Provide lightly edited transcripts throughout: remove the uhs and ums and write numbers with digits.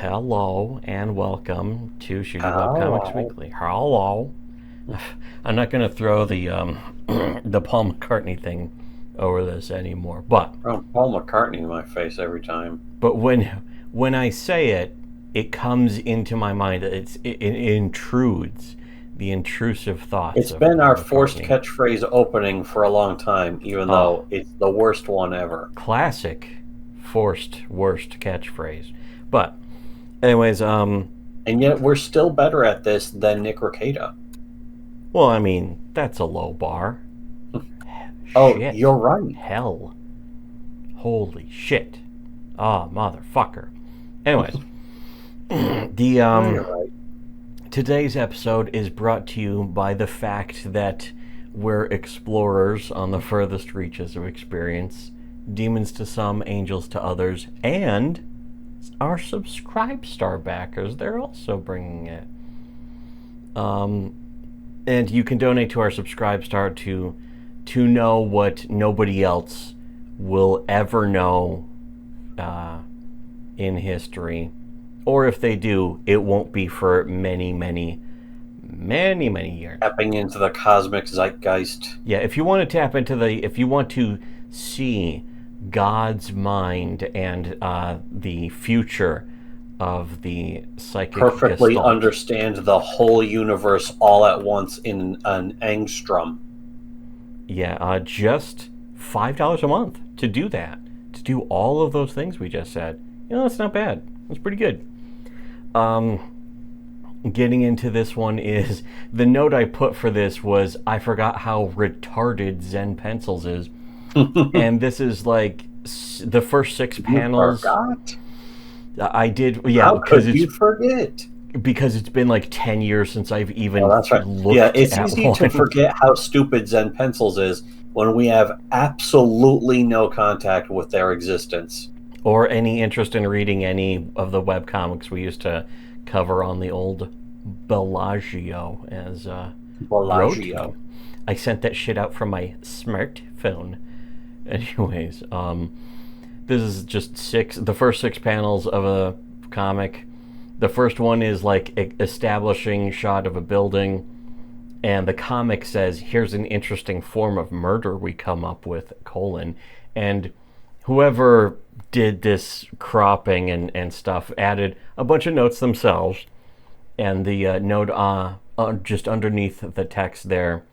Hello and welcome to Shittywebcomics Hello. Weekly. Hello. I'm not going to throw the the Paul McCartney thing over this anymore, but Paul McCartney in my face every time. when I say it, it comes into my mind. It intrudes the intrusive thoughts It's of been Paul our forced McCartney. catchphrase opening for a long time, even Oh, though it's the worst one ever. classic forced worst catchphrase. But anyways, And yet we're still better at this than Nick Rekieta. well, I mean, that's a low bar. Oh, Shit. you're right. Hell. Holy shit. Ah, motherfucker. Anyways, the No, you're right. today's episode is brought to you by the fact that we're explorers on the furthest reaches of experience, demons to some, angels to others, and our Subscribe Star backers, they're also bringing it. And you can donate to our Subscribe Star to know what nobody else will ever know in history, or if they do, it won't be for many years. Tapping into the cosmic zeitgeist. Yeah, if you want to tap into if you want to see God's mind and the future of the psychic Perfectly gestalt. understand the whole universe all at once in an angstrom. Yeah, just $5 a month to do that. To do all of those things we just said. You know, that's not bad. That's pretty good. Getting into this one is, the note I put for this was, I forgot how retarded Zen Pencils is. And this is like the first 6 panels. Forgot? I did, yeah, How could you forget? because it's been like 10 years since I've even That's right. looked Yeah, it's at easy one. to forget how stupid Zen Pencils is when we have absolutely no contact with their existence. Or any interest in reading any of the webcomics we used to cover on the old Bellagio, as wrote me. Bellagio. I sent that shit out from my smartphone. Anyways, this is just the first 6 panels of a comic. The first one is like establishing shot of a building, and the comic says, here's an interesting form of murder we come up with, and whoever did this cropping and stuff added a bunch of notes themselves, and the note just underneath the text there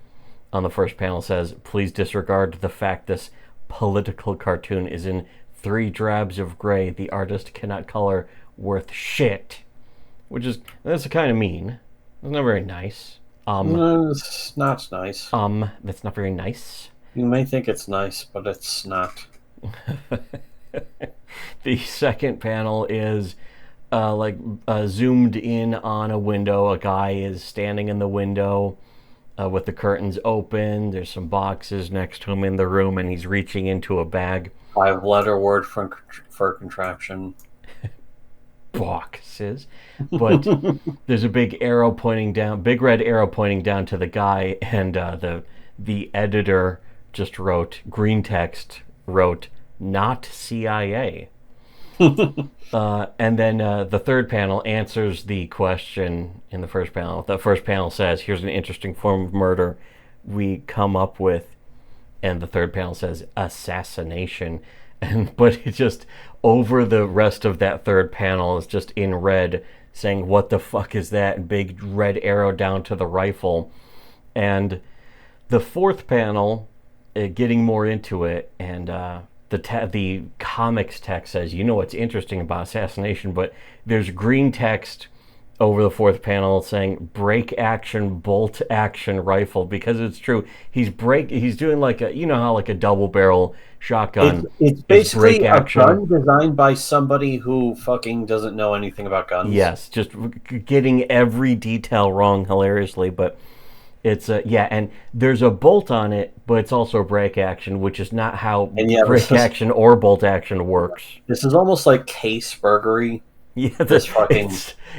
on the first panel says, please disregard the fact this political cartoon is in 3 drabs of gray. The artist cannot color worth shit. That's kind of mean. It's not very nice. No, it's not nice. That's not very nice. You may think it's nice, but it's not. The second panel is zoomed in on a window. A guy is standing in the window with the curtains open. There's some boxes next to him in the room, and he's reaching into a bag. 5-letter word for contraption. Boxes. But there's a big red arrow pointing down to the guy, and the editor just wrote, green text wrote, not CIA. And then the third panel answers the question in the first panel. The first panel says, here's an interesting form of murder we come up with. And the third panel says, assassination. But it just, over the rest of that third panel is just in red saying, what the fuck is that? And big red arrow down to the rifle. And the fourth panel, getting more into it, and the comics text says, you know what's interesting about assassination, but there's green text over the fourth panel saying break action, bolt action rifle, because it's true. He's doing like a, you know how like a double barrel shotgun. It's basically a gun designed by somebody who fucking doesn't know anything about guns. Yes, just getting every detail wrong hilariously, but it's and there's a bolt on it, but it's also break action, which is not how break action or bolt action works. This is almost like case burgery. Yeah,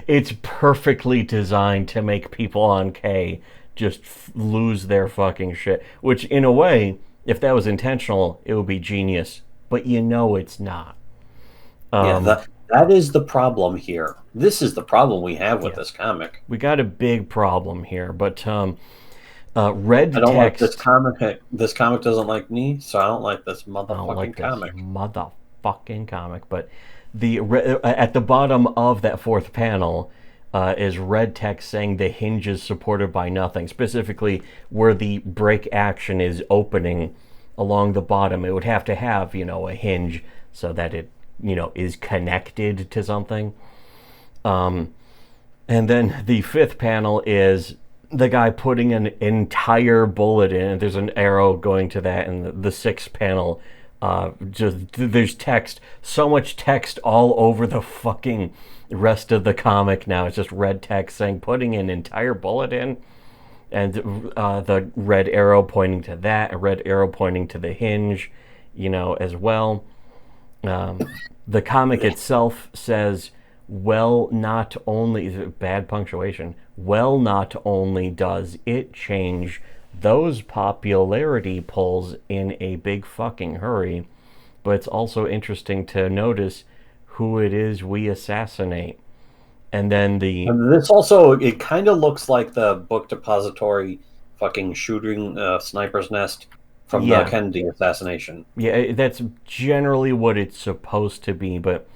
it's perfectly designed to make people on K just lose their fucking shit. Which, in a way, if that was intentional, it would be genius. But you know it's not. Yeah, That is the problem here. This is the problem we have with this comic. We got a big problem here, but red I don't like text. this comic. This comic doesn't like me, so I don't like this motherfucking I don't like comic. this motherfucking comic. But at the bottom of that fourth panel is red text saying the hinge is supported by nothing. Specifically, where the break action is opening along the bottom, it would have to have, a hinge so that it, is connected to something. And then the fifth panel is the guy putting an entire bullet in, and there's an arrow going to that. And the sixth panel, there's text, so much text all over the fucking rest of the comic now. It's just red text saying putting an entire bullet in, and the red arrow pointing to that, a red arrow pointing to the hinge, as well. The comic itself says, well, not only, bad punctuation, well, not only does it change those popularity polls in a big fucking hurry, but it's also interesting to notice who it is we assassinate. And then this also, it kind of looks like the book depository fucking shooting sniper's nest from the Kennedy assassination. Yeah, that's generally what it's supposed to be, but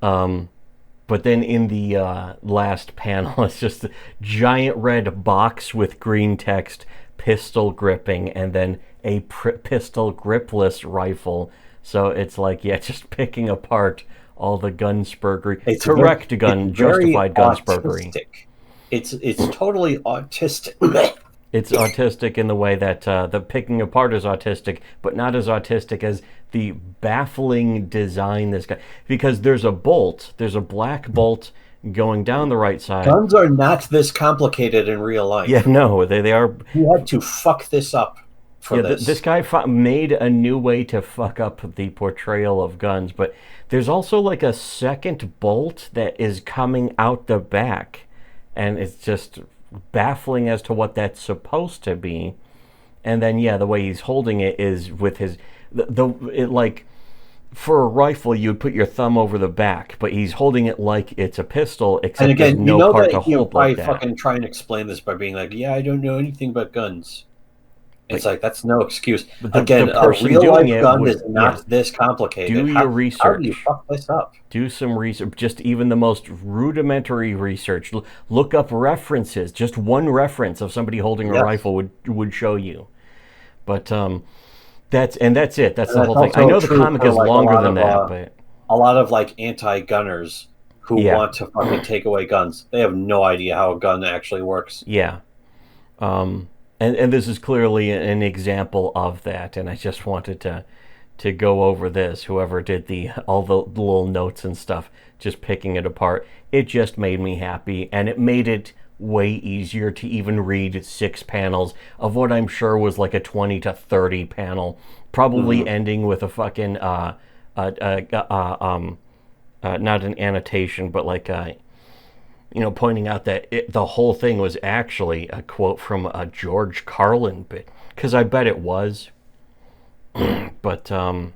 then in the last panel, it's just a giant red box with green text, pistol gripping, and then a pistol gripless rifle. So it's like, just picking apart all the gunspurgery. It's justified gunspurgery. It's totally autistic. It's autistic in the way that the picking apart is autistic, but not as autistic as the baffling design this guy. Because there's a black bolt going down the right side. Guns are not this complicated in real life. Yeah, no, they are. You had to fuck this up for this. This guy made a new way to fuck up the portrayal of guns, but there's also like a second bolt that is coming out the back, and it's just baffling as to what that's supposed to be. And then the way he's holding it is with his like for a rifle you'd put your thumb over the back, but he's holding it like it's a pistol, except and again, there's no part to hold like that. Fucking try and explain this by being like, I don't know anything about guns. It's like that's no excuse. Again, a real life gun is not this complicated. Do your research. How do you fuck this up? Do some research. Just even the most rudimentary research. Look up references. Just one reference of somebody holding a rifle would show you. But that's it. That's the whole thing. I know the comic is longer than that, but a lot of like anti-gunners who want to fucking take away guns, they have no idea how a gun actually works. Yeah. And this is clearly an example of that, and I just wanted to go over this. Whoever did all the little notes and stuff, just picking it apart, it just made me happy, and it made it way easier to even read 6 panels of what I'm sure was like a 20 to 30 panel, probably ending with a fucking not an annotation, but like pointing out that the whole thing was actually a quote from a George Carlin bit, because I bet it was. But low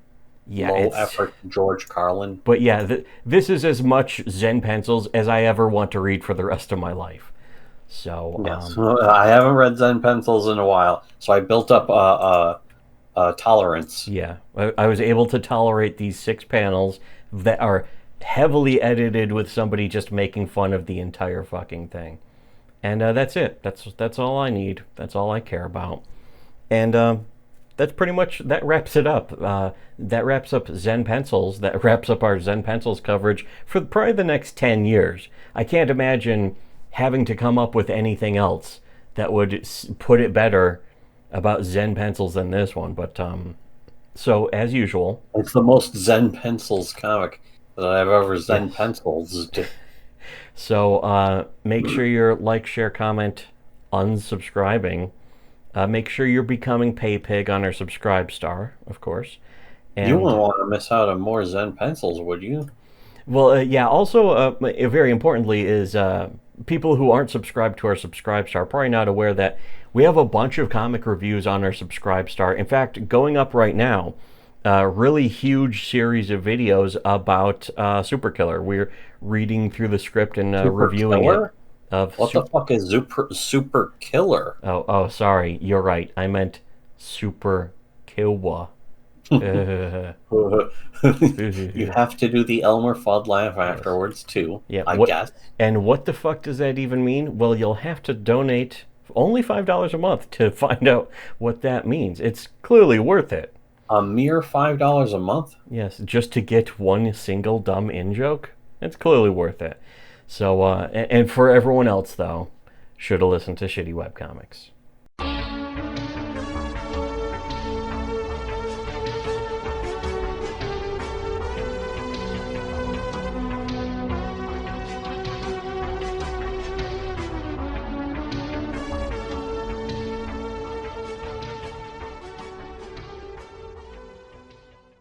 effort George Carlin. But this is as much Zen pencils as I ever want to read for the rest of my life. So yes. I haven't read Zen pencils in a while, so I built up a tolerance. Yeah, I was able to tolerate these 6 panels that are heavily edited with somebody just making fun of the entire fucking thing. And that's it. That's all I need. That's all I care about. And that's pretty much, that wraps it up. That wraps up Zen Pencils. That wraps up our Zen Pencils coverage for probably the next 10 years. I can't imagine having to come up with anything else that would put it better about Zen Pencils than this one. But so, as usual, it's the most Zen Pencils comic that I've ever Zen pencils. So make sure you're like, share, comment, unsubscribing. Make sure you're becoming PayPig on our Subscribe Star, of course. And you wouldn't want to miss out on more Zen pencils, would you? Well, also, very importantly, is people who aren't subscribed to our Subscribe Star are probably not aware that we have a bunch of comic reviews on our Subscribe Star. In fact, going up right now, really huge series of videos about Super Killer. We're reading through the script and reviewing Killer? it. What the fuck is Super Killer? Oh, sorry. You're right. I meant Super Killwa. You have to do the Elmer Fudd laugh afterwards, too, Yeah, I guess. And what the fuck does that even mean? Well, you'll have to donate only $5 a month to find out what that means. It's clearly worth it. A mere $5 a month? Yes, just to get one single dumb in-joke? It's clearly worth it. So, and for everyone else, though, should have listened to Shitty Webcomics.